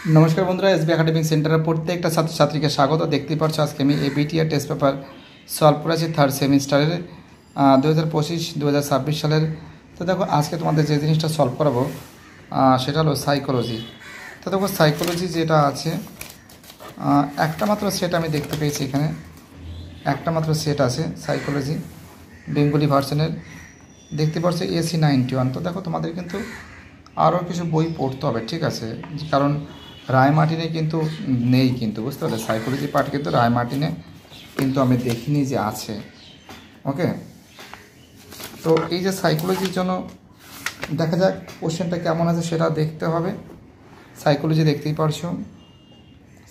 নমস্কার বন্ধুরা, SB academic সেন্টারের প্রত্যেকটা ছাত্রছাত্রীকে স্বাগত। দেখতেই পাচ্ছ আজকে আমি এবিটিআর টেস্ট পেপার সলভ করেছি থার্ড সেমিস্টারের 2025-2026 সালের। তো দেখো আজকে তোমাদের যে জিনিসটা সলভ করাবো সেটা হলো সাইকোলজি। তো দেখো সাইকোলজি যেটা আছে একটা মাত্র সেট আমি দেখতে পেয়েছি, এখানে একটা মাত্র সেট আছে সাইকোলজি বেঙ্গলি ভার্সনের, দেখতে পাচ্ছ AC 91। তো দেখো তোমাদের কিন্তু আরও কিছু বই পড়তে হবে, ঠিক আছে, কারণ রায়মার্টিনে কিন্তু নেই, কিন্তু বুঝতে পারলে সাইকোলজি পার্ট কিন্তু রায়মার্টিনে কিন্তু আমি দেখিনি যে আছে। ওকে, তো এই যে সাইকোলজির জন্য দেখা যাক কোশ্চেনটা কেমন আছে সেটা দেখতে হবে। সাইকোলজি দেখতেই পারছো,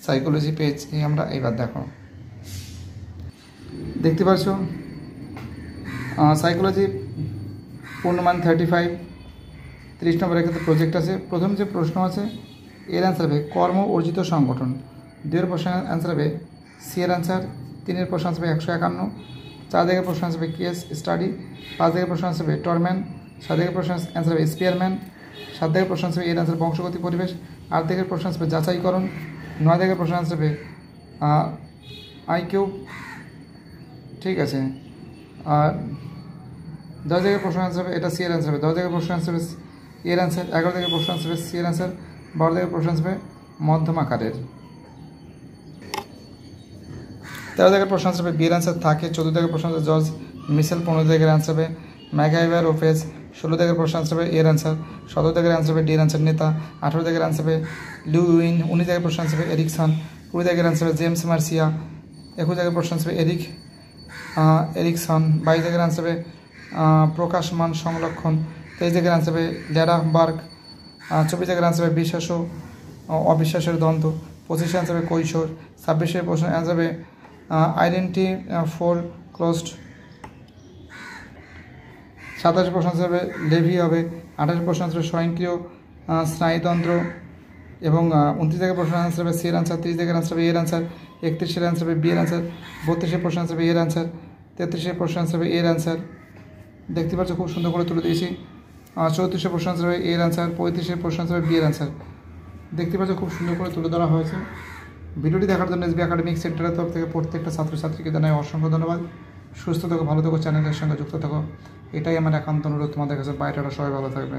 সাইকোলজি পেয়েছি আমরা। এবার দেখো দেখতে পাচ্ছ সাইকোলজি পূর্ণমান 35 30 নম্বরের ক্ষেত্রে প্রজেক্ট আছে। প্রথম যে প্রশ্ন আছে এর অ্যান্সার হবে কর্ম অর্জিত সংগঠন। 2 এর প্রশ্নের অ্যান্সার হবে সি এর অ্যান্সার। 3 এর প্রশ্ন আসবে 151। 4 দিকের প্রশ্ন আসবে কেস স্টাডি। 5 দিকের প্রশ্ন আসবে টরম্যান। 7 দিকের প্রশ্ন অ্যান্সার হবে স্পিয়ারম্যান। 7 দিকের প্রশ্ন আসবে এর অ্যান্সার বংশগতি পরিবেশ। 8 দিকের প্রশ্ন আসবে যাচাইকরণ। 9 দিকের প্রশ্ন আসবে IQ, ঠিক আছে। আর 10 দিকের প্রশ্ন অ্যান্সার হবে এটা সি এর অ্যান্সার হবে। 10 দিকের প্রশ্ন অ্যান্সার হবে এর অ্যান্সার। 11 দিকের প্রশ্ন আসবে সি এর অ্যান্সার। 12 দিকের প্রশ্ন আসবে মধ্যম আকারের। 13 দিকের প্রশ্ন আসবে বি এর অ্যান্সার থাকে। 14 দিকের প্রশ্ন আসবে জর্জ মিশেল। 15 দিকের অ্যান্সার হবে ম্যাকআইভার ওপেজ। 16 দিকের প্রশ্ন আসবে এর অ্যান্সার। 17 দিকের অ্যান্সার হবে ডি এর অ্যান্সার নেতা। 18 দিকের অ্যান্সার হবে লিউইন। 19 দিকের প্রশ্ন আসবে এরিকসন। 20 দিকের অ্যান্সার হবে জেমস মার্সিয়া। 21 দিকের প্রশ্ন আসবে এরিকসন। 22 দিকের অ্যান্সার হবে প্রকাশমান সংরক্ষণ। 23 দিকের অ্যান্সার হবে ল্যাডারবার্গ। 24 দিকের অ্যান্সার হবে বিশ্বাস অবিশ্বাসের দ্বন্দ্ব। 25 অ্যান্সার হবে কৈশোর। 26 প্রশ্ন অ্যান্সার হবে আইডেন্টি ফোর ক্লোজড। 27 প্রশ্ন আনসার হবে লেভি হবে। 28 প্রশ্ন আনসার স্বয়ংক্রিয় স্নায়ুতন্ত্র। এবং 29 দিকের প্রশ্ন আনসার হবে সি এর আনসার। 30 দিকের আনসার হবে এর আনসার। 31 আনসার হবে বি এর আনসার। 32 প্রশ্ন আনসার হবে এর আনসার। 33 প্রশ্ন আনসার হবে এর আনসার। দেখতে পাচ্ছ খুব সুন্দর করে তুলে দিয়েছি। 34 প্রশ্ন আনসার হবে এর আনসার। 35 প্রশ্ন আনসার হবে বি এর আনসার। দেখতে পাচ্ছ খুব সুন্দর করে তুলে ধরা হয়েছে। ভিডিওটি দেখার জন্য এসবি একাডেমিক সেন্টারের তরফ থেকে প্রত্যেকটা ছাত্রছাত্রীকে জানাই অসংখ্য ধন্যবাদ। সুস্থ থাকো, ভালো থাকো, চ্যানেলের সঙ্গে যুক্ত থাকো, এটাই আমার একান্ত অনুরোধ তোমাদের কাছে। বাইরেটা সবাই ভালো থাকবে।